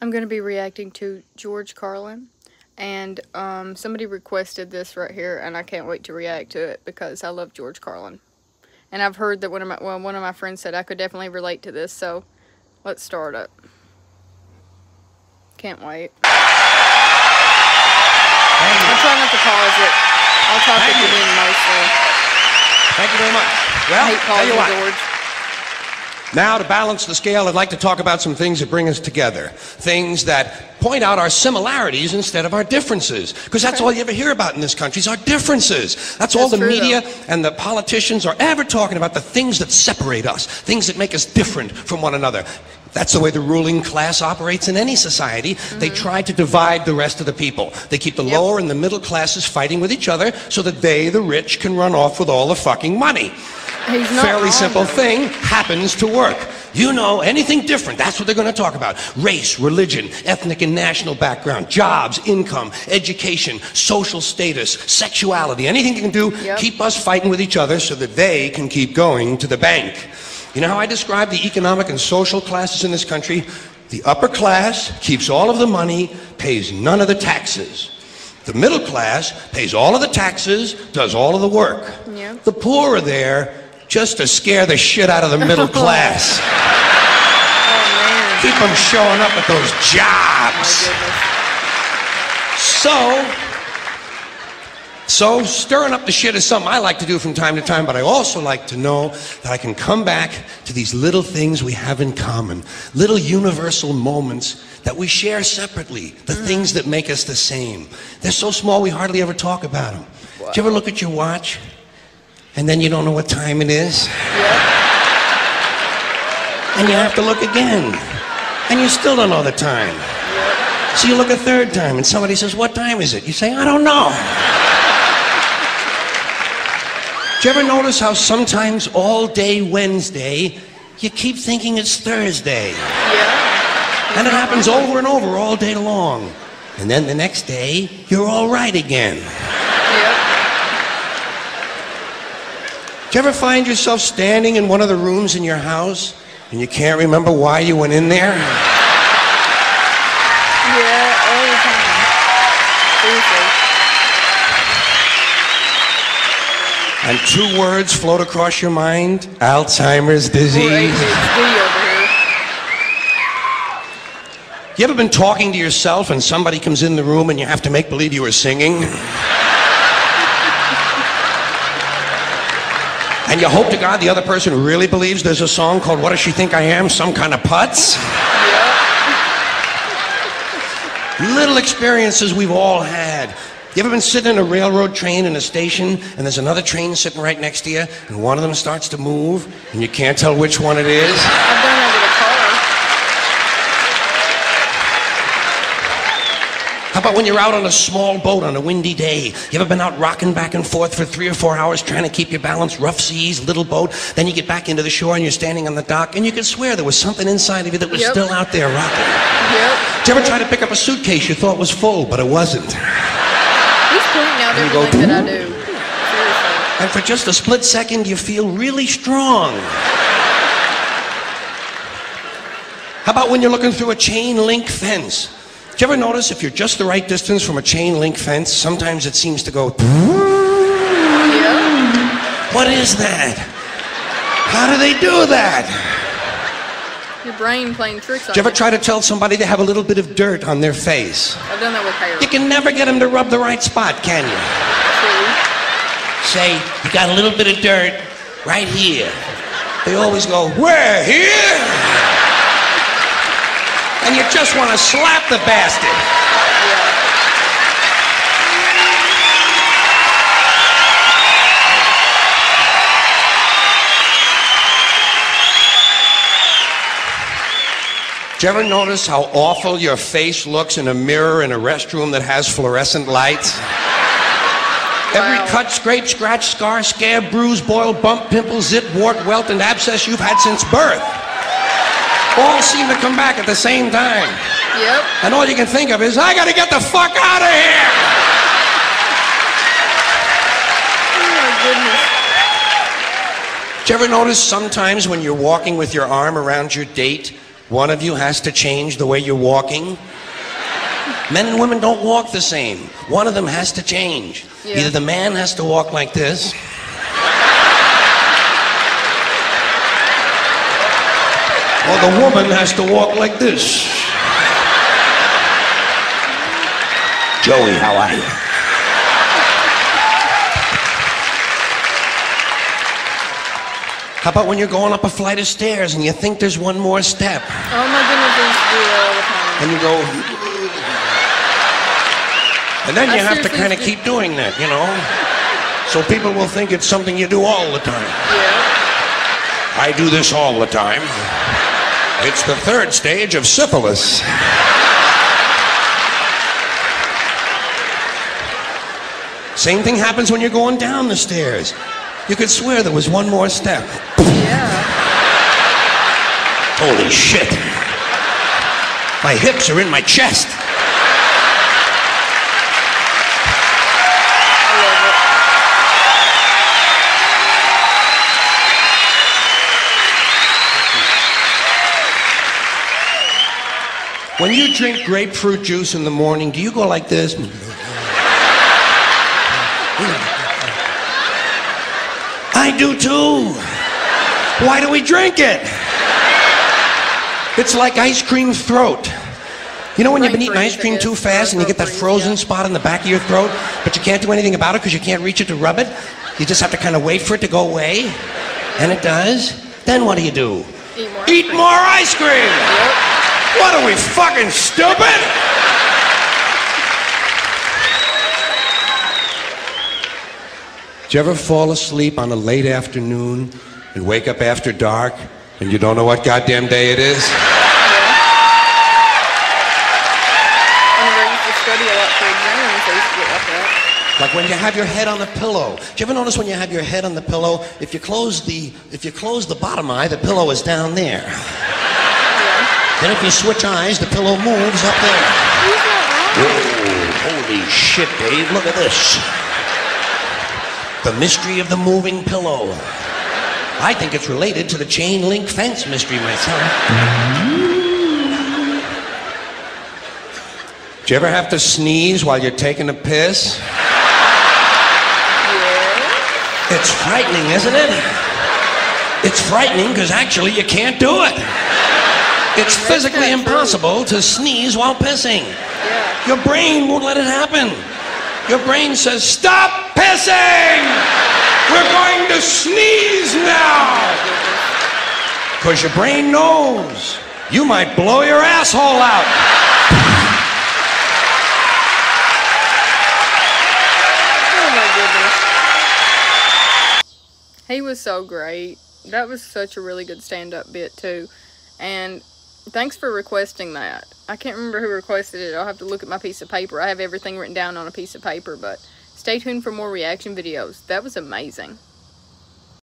I'm going to be reacting to George Carlin, and somebody requested this right here, and I can't wait to react to it because I love George Carlin. And I've heard that one of my friends said I could definitely relate to this, so let's start it. Can't wait. I'll try not to pause it. I'll talk at the end mostly. Thank you very much. Well, I hate pausing, George. Now, to balance the scale, I'd like to talk about some things that bring us together. Things that point out our similarities instead of our differences. Because that's all you ever hear about in this country is our differences. That's all the media and the politicians are ever talking about, the things that separate us, things that make us different from one another. That's the way the ruling class operates in any society. They try to divide the rest of the people. They keep the lower and the middle classes fighting with each other so that they, the rich, can run off with all the fucking money. Fairly simple thing happens to work. You know, anything different, that's what they're going to talk about. Race, religion, ethnic and national background, jobs, income, education, social status, sexuality, anything you can do, keep us fighting with each other so that they can keep going to the bank. You know how I describe the economic and social classes in this country? The upper class keeps all of the money, pays none of the taxes. The middle class pays all of the taxes, does all of the work. The poor are there just to scare the shit out of the middle class. Keep them showing up at those jobs. So stirring up the shit is something I like to do from time to time, but I also like to know that I can come back to these little things we have in common, little universal moments that we share separately, the things that make us the same. They're so small we hardly ever talk about them. Do you ever look at your watch and then you don't know what time it is? And you have to look again and you still don't know the time. So you look a third time and somebody says, "What time is it?" You say, "I don't know." Do you ever notice how sometimes all day Wednesday, you keep thinking it's Thursday? And it happens over and over all day long. And then the next day, you're all right again. Do you ever find yourself standing in one of the rooms in your house and you can't remember why you went in there? Yeah, all the time. Seriously. And two words float across your mind: Alzheimer's disease. You ever been talking to yourself and somebody comes in the room and you have to make believe you were singing? And you hope to God the other person really believes there's a song called "What Does She Think I Am? Some Kind of Putz?" Little experiences we've all had. You ever been sitting in a railroad train in a station and there's another train sitting right next to you and one of them starts to move and you can't tell which one it is? I've done that with a car. How about when you're out on a small boat on a windy day? You ever been out rocking back and forth for 3 or 4 hours trying to keep your balance? Rough seas, little boat. Then you get back into the shore and you're standing on the dock and you can swear there was something inside of you that was still out there rocking. Did you ever try to pick up a suitcase you thought was full, but it wasn't? He's pointing out everything that I do. Seriously. And for just a split second, you feel really strong. How about when you're looking through a chain link fence? Do you ever notice if you're just the right distance from a chain link fence, sometimes it seems to go... What is that? How do they do that? Your brain playing tricks on you. Do you ever try to tell somebody they have a little bit of dirt on their face? I've done that with hair. You can never get them to rub the right spot, can you? Say, "You got a little bit of dirt right here." They always go, "Where? Here?" And you just want to slap the bastard. Do you ever notice how awful your face looks in a mirror in a restroom that has fluorescent lights? Every cut, scrape, scratch, scar, scab, bruise, boil, bump, pimple, zit, wart, welt, and abscess you've had since birth all seem to come back at the same time. And all you can think of is, "I gotta get the fuck out of here!" Oh my goodness. Do you ever notice sometimes when you're walking with your arm around your date, One of you has to change the way you're walking. Men and women don't walk the same. One of them has to change. Yeah. Either the man has to walk like this, or the woman has to walk like this. Joey, how are you? How about when you're going up a flight of stairs and you think there's one more step? Oh my goodness, I used to do that all the time. And you go... And then you I have to seriously kind of used to- keep doing that, you know? So people will think it's something you do all the time. Yeah. I do this all the time. It's the third stage of syphilis. Same thing happens when you're going down the stairs. You could swear there was one more step. Yeah. Holy shit. My hips are in my chest. I love it. When you drink grapefruit juice in the morning, do you go like this? I do too. Why do we drink it? It's like ice cream throat. You know when you've been eating ice cream too fast and you get that frozen spot in the back of your throat, but you can't do anything about it because you can't reach it to rub it? You just have to kind of wait for it to go away, and it does. Then what do you do? Eat more ice cream! Yep. What are we, fucking stupid? Do you ever fall asleep on a late afternoon and wake up after dark and you don't know what goddamn day it is? Whenever I used to study a lot for exams, I used to get like that. Like when you have your head on the pillow. Do you ever notice when you have your head on the pillow, if you close the bottom eye, the pillow is down there. Yeah. Then if you switch eyes, the pillow moves up there. Who's that Whoa, holy shit, Dave, look at this. The mystery of the moving pillow. I think it's related to the chain link fence mystery myself. Do you ever have to sneeze while you're taking a piss? Yeah. It's frightening, isn't it? It's frightening because actually you can't do it. It's physically impossible to sneeze while pissing. Yeah. Your brain won't let it happen. Your brain says, stop pissing! We're going to sneeze now! Because your brain knows you might blow your asshole out. Oh my goodness. He was so great. That was such a really good stand-up bit too. And thanks for requesting that. I can't remember who requested it. I'll have to look at my piece of paper. I have everything written down on a piece of paper, but stay tuned for more reaction videos. That was amazing.